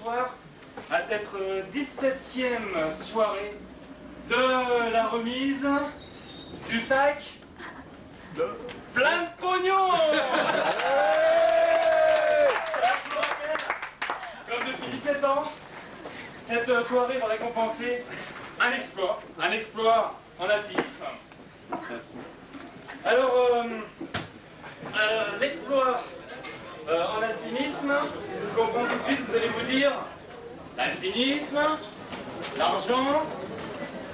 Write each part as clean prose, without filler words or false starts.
soir à cette 17e soirée de la remise du sac plein de pognon. Comme depuis 17 ans, cette soirée va récompenser un exploit en alpinisme. Alors, l'exploit en alpinisme, je comprends tout de suite, vous allez vous dire, l'alpinisme, l'argent,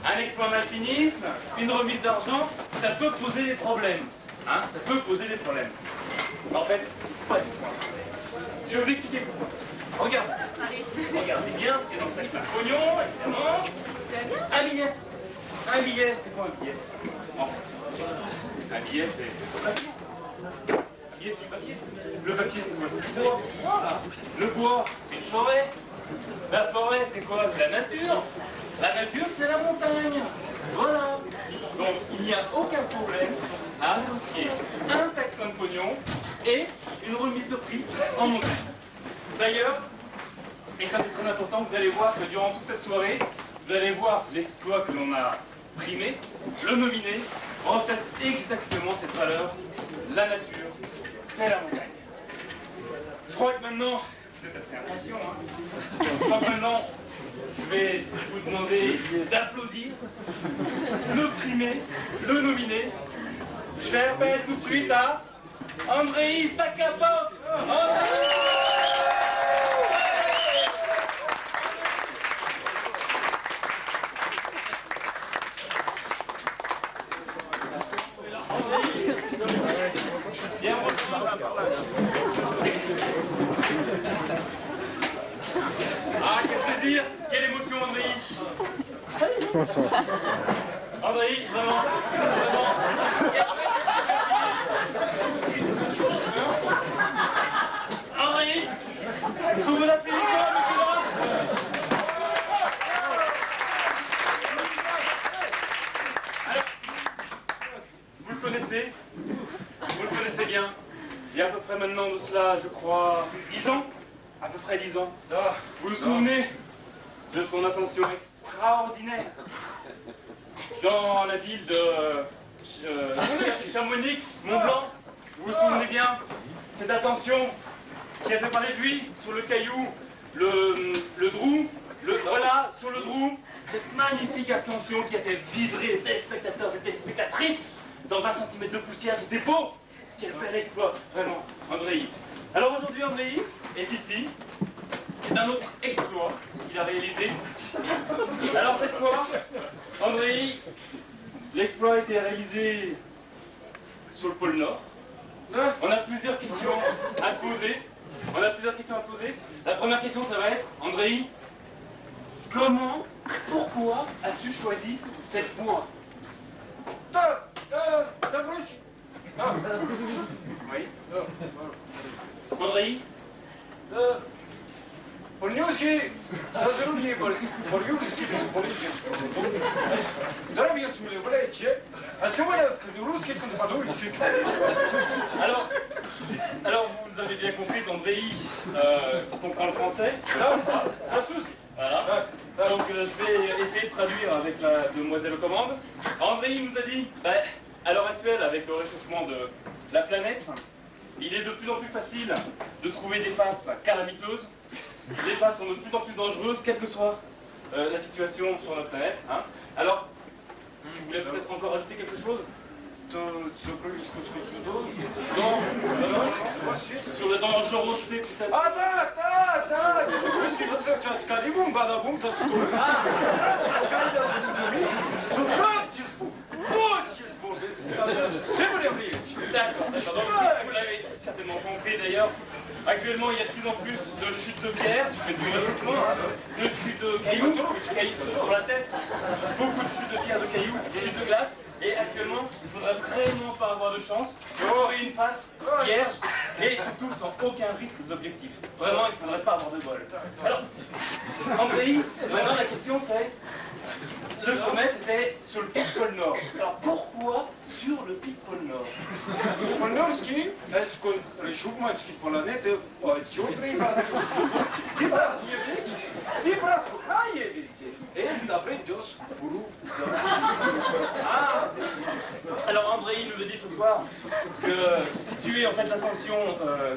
un exploit en alpinisme, une remise d'argent, ça peut poser des problèmes. Hein, ça peut poser des problèmes. En fait, pas du tout. Je vais vous expliquer pourquoi. Regardez bien ce qu'il y a dans le sac. Pognon, évidemment. Un billet. Un billet, c'est quoi un billet? En fait, un billet, c'est le papier. Un billet, c'est du papier. Le papier, c'est quoi? C'est du bois. Voilà. Le bois, c'est une forêt. La forêt, c'est quoi? C'est la nature. La nature, c'est la montagne. Voilà. Donc, il n'y a aucun problème à associer un sac plein de pognon et une remise de prix en montagne. D'ailleurs, et ça c'est très important, vous allez voir que durant toute cette soirée, vous allez voir l'exploit que l'on a primé, le nominé, reflète exactement cette valeur. La nature, c'est la montagne. Je crois que maintenant, vous êtes assez impatient, hein. Je crois que maintenant, je vais vous demander d'applaudir le primé, le nominé. Je fais appel tout de suite à Andrei Sakapov. Bien reçu. Ah, quel plaisir, quelle émotion, Andrei. Andrei, vraiment. Andrei, sous vos applaudissements, monsieur Laurent. Alors, vous le connaissez bien. Il y a à peu près maintenant de cela, je crois, 10 ans. À peu près 10 ans. Vous vous souvenez de son ascension extraordinaire dans la ville de Chamonix, Mont-Blanc. Vous vous souvenez bien, cette ascension qui a fait parler de lui sur le caillou, le Drou, voilà, sur le Drou, cette magnifique ascension qui a fait vibrer les téléspectateurs et téléspectatrices dans 20 cm de poussière, c'était beau. Quel bel exploit, vraiment, Andrei. Alors aujourd'hui, Andrei est ici. C'est un autre exploit qu'il a réalisé. Alors cette fois, Andrei, l'exploit a été réalisé sur le pôle Nord. On a plusieurs questions à te poser. La première question, ça va être, Andrei, comment, pourquoi as-tu choisi cette voie? Oui. Andrei? Polniuski, zazrudni polniuski polniuski. Дорогие сумели, блядь, а что вы русский по-русски? Alors vous avez bien compris qu'Andrei comprend le français. Voilà. Donc je vais essayer de traduire avec la demoiselle aux commandes. Andrei nous a dit, à l'heure actuelle, avec le réchauffement de la planète, il est de plus en plus facile de trouver des faces calamiteuses. Les faces sont de plus en plus dangereuses, quelle que soit la situation sur notre planète. Hein. Alors, tu voulais peut-être encore ajouter quelque chose? Non, sur la dangerosité peut-être. Ah, да, русский, вот все, калибум, бадабум, то стоит. D'accord, vous l'avez certainement compris d'ailleurs. Actuellement, il y a de plus en plus de chutes de pierre, du fait du réchauffement, de chutes de cailloux sur la tête, beaucoup de chutes de pierre, de cailloux, de chutes de glace. Et actuellement, il ne faudrait vraiment pas avoir de chance. Vous aurez une face vierge Et surtout sans aucun risque d'objectif. Vraiment, il ne faudrait pas avoir de bol. Alors, André, maintenant la question c'est, le sommet c'était sur le pic pôle Nord. Alors pourquoi sur le pic pôle Nord? Polnorski, skąd Szumacki planety ciągle i prasłuchaje, wiecie, jest dobry dzios kurów. Ah. Alors André nous a dit ce soir que situer en fait l'ascension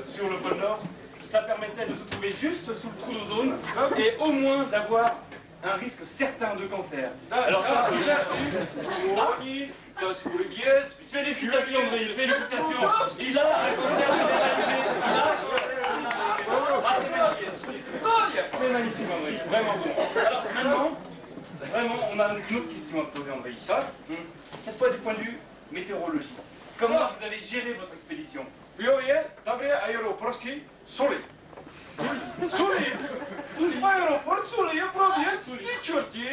sur le pôle Nord, ça permettait de se trouver juste sous le trou d'ozone et au moins d'avoir un risque certain de cancer. Alors ça, félicitations André, félicitations. Il a un cancer généralisé. C'est magnifique André, vraiment bon. Alors maintenant, vraiment, on a une autre question à te poser André. Ça, cette fois du point de vue météorologie. Comment vous avez géré votre expédition? Bio je, dobre aeroporti, Suli. Suli. Aeroport Suli je problem. Ti čorti.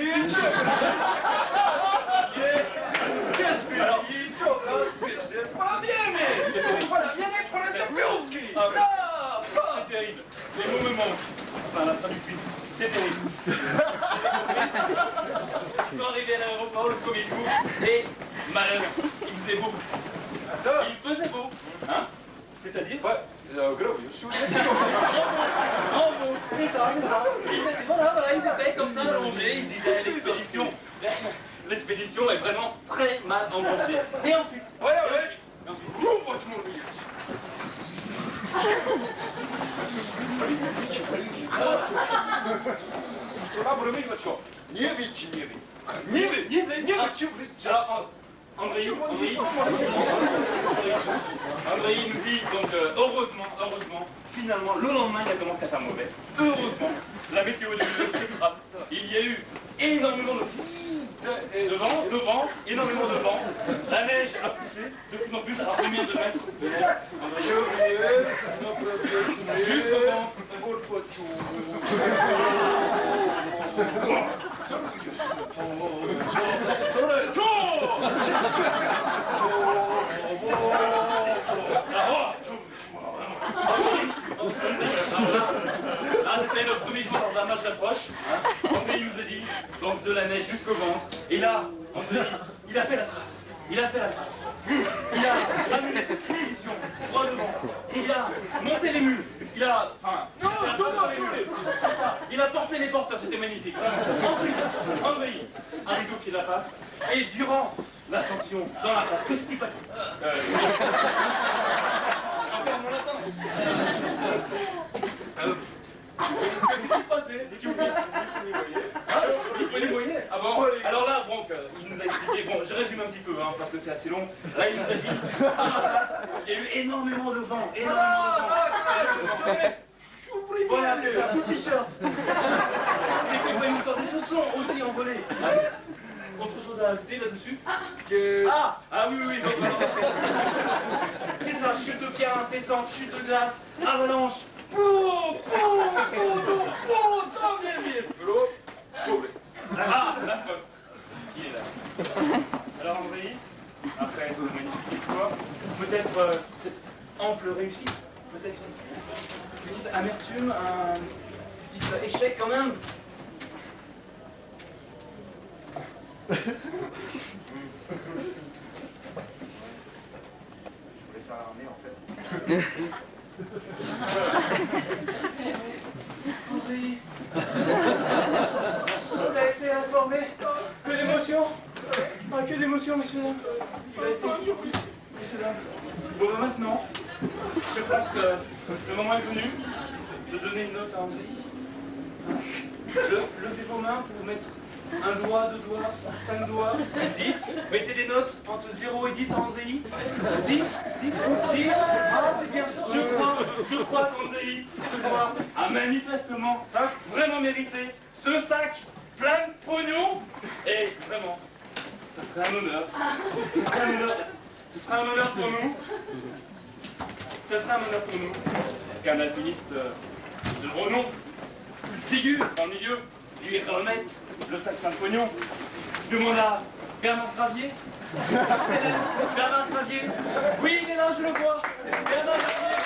Alors, c'est terrible. Les mots me manquent. Enfin, la traductrice. C'est terrible. Ils sont arrivés à l'aéroport le premier jour et malheur, il faisait beau. Il faisait beau. Hein? C'est-à-dire? Bravo, c'est ça, c'est ça. Voilà, ils étaient comme ça allongés, ils se disaient l'expédition est vraiment très mal engagée. Et ensuite, Alors, André nous dit donc heureusement, finalement le lendemain il a commencé à faire mauvais. Heureusement, la météo de l'hiver s'écrase. Il y a eu énormément de vent, énormément de vent. La neige a poussé de plus en plus à combien de mètres de neige? Juste au ventre. Là, c'était notre premier jour dans un match d'approche. André nous a dit, donc de la neige jusqu'au ventre. Et là, André, il a fait la trace. Il a amené l'émission droit devant. Il a monté les mules. Il a porté les porteurs, c'était magnifique. Ensuite, André arrive au pied de la face. Et durant l'ascension dans la face, qu'est-ce qui passe? Encore mon latin. Qu'est-ce qui s'est passé? Les moyens. Ah bon? Alors là, donc, il nous a expliqué, bon, je résume un petit peu, hein, parce que c'est assez long. Là, il nous a dit, il y a eu énormément de vent, Voilà, c'est ça, sous le t-shirt. C'est qu'il pas une histoire des chaussons aussi envolés. Autre chose à ajouter là-dessus? Ah oui, donc, c'est ça, chute de pierre incessante, chute de glace, avalanche. Ah, la preuve. Il est là. Alors André, après cette magnifique histoire, peut-être cette ample réussite, peut-être une petite amertume, un petit échec quand même. Je voulais faire l'armée en fait. André, t'as été informé? Que d'émotion! Ah, que d'émotion, messieurs dames! Il a été... Messieurs dames. Bon, ben maintenant, je pense que le moment est venu de donner une note à André. Levez vos mains pour mettre un doigt, 2 doigts, 5 doigts, 10. Mettez des notes entre 0 et 10 à André. 10. Ah, c'est bien. Je crois qu'André, ce soir, a manifestement, vraiment mérité ce sac plein de pognon. Et vraiment, ce serait un honneur. Ce serait un honneur pour nous. Qu'un alpiniste de renom figure dans le milieu, lui remette le sac plein de pognon. Je demande à Bernard Gravier. C'est là, Bernard Gravier. Oui, il est là, je le vois. Bernard Gravier.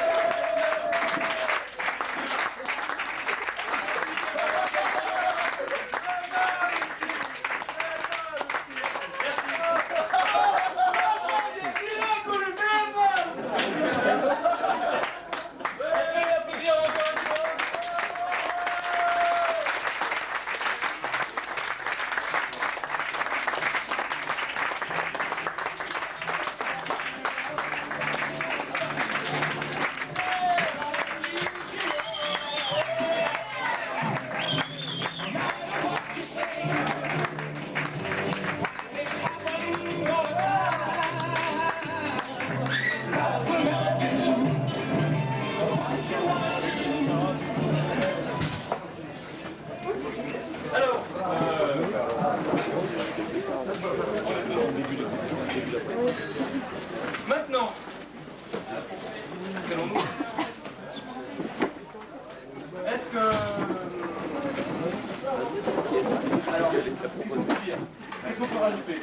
écoutez.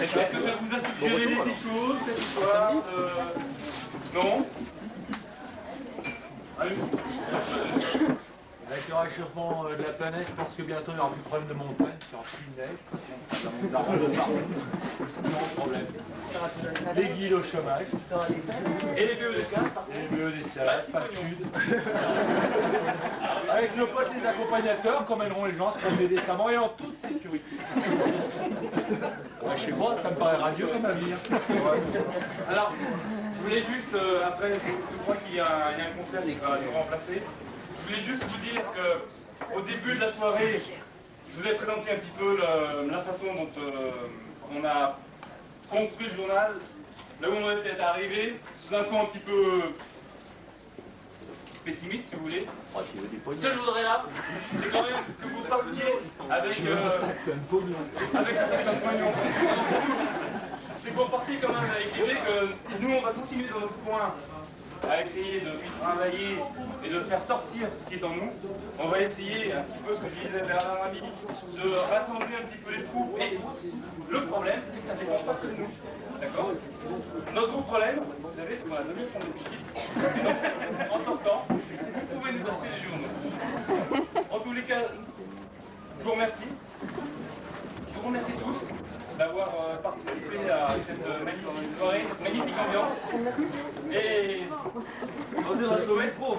Est-ce que ça vous a suggéré des petites choses, cette histoire Non. Allez. Avec le réchauffement de la planète, je pense que bientôt il n'y aura plus de problème de montagne, il n'y aura plus de neige, la route de partout, sans problème. Les guides au chômage. Et les BEDK Les BEDC, pas sud. Avec nos potes les accompagnateurs, qui emmèneront les gens à se promener décemment et en toute sécurité. Ouais, je sais pas, ça me paraît radieux comme avenir. Alors, je voulais juste, après, je crois qu'il y a un concert qui va nous remplacer. Je voulais juste vous dire qu'au début de la soirée, je vous ai présenté un petit peu la façon dont on a construit le journal, là où on était arrivé, sous un ton un petit peu pessimiste, si vous voulez. Ce que je voudrais là, c'est quand même que vous partiez avec un certain pognon. C'est que vous partiez quand même avec l'idée que nous, on va continuer dans notre coin à essayer de travailler et de faire sortir ce qui est en nous. On va essayer, un petit peu ce que je disais Bernard Ami, de rassembler un petit peu les troupes. Et le problème, c'est que ça ne dépend pas que de nous. D'accord? Notre problème, vous savez, c'est qu'on a donné le fond de shit. Et donc, en sortant, vous pouvez nous acheter les journaux. En tous les cas, je vous remercie. Je vous remercie tous d'avoir participé à cette magnifique soirée, cette magnifique ambiance. Et on dirait que je vais être trop,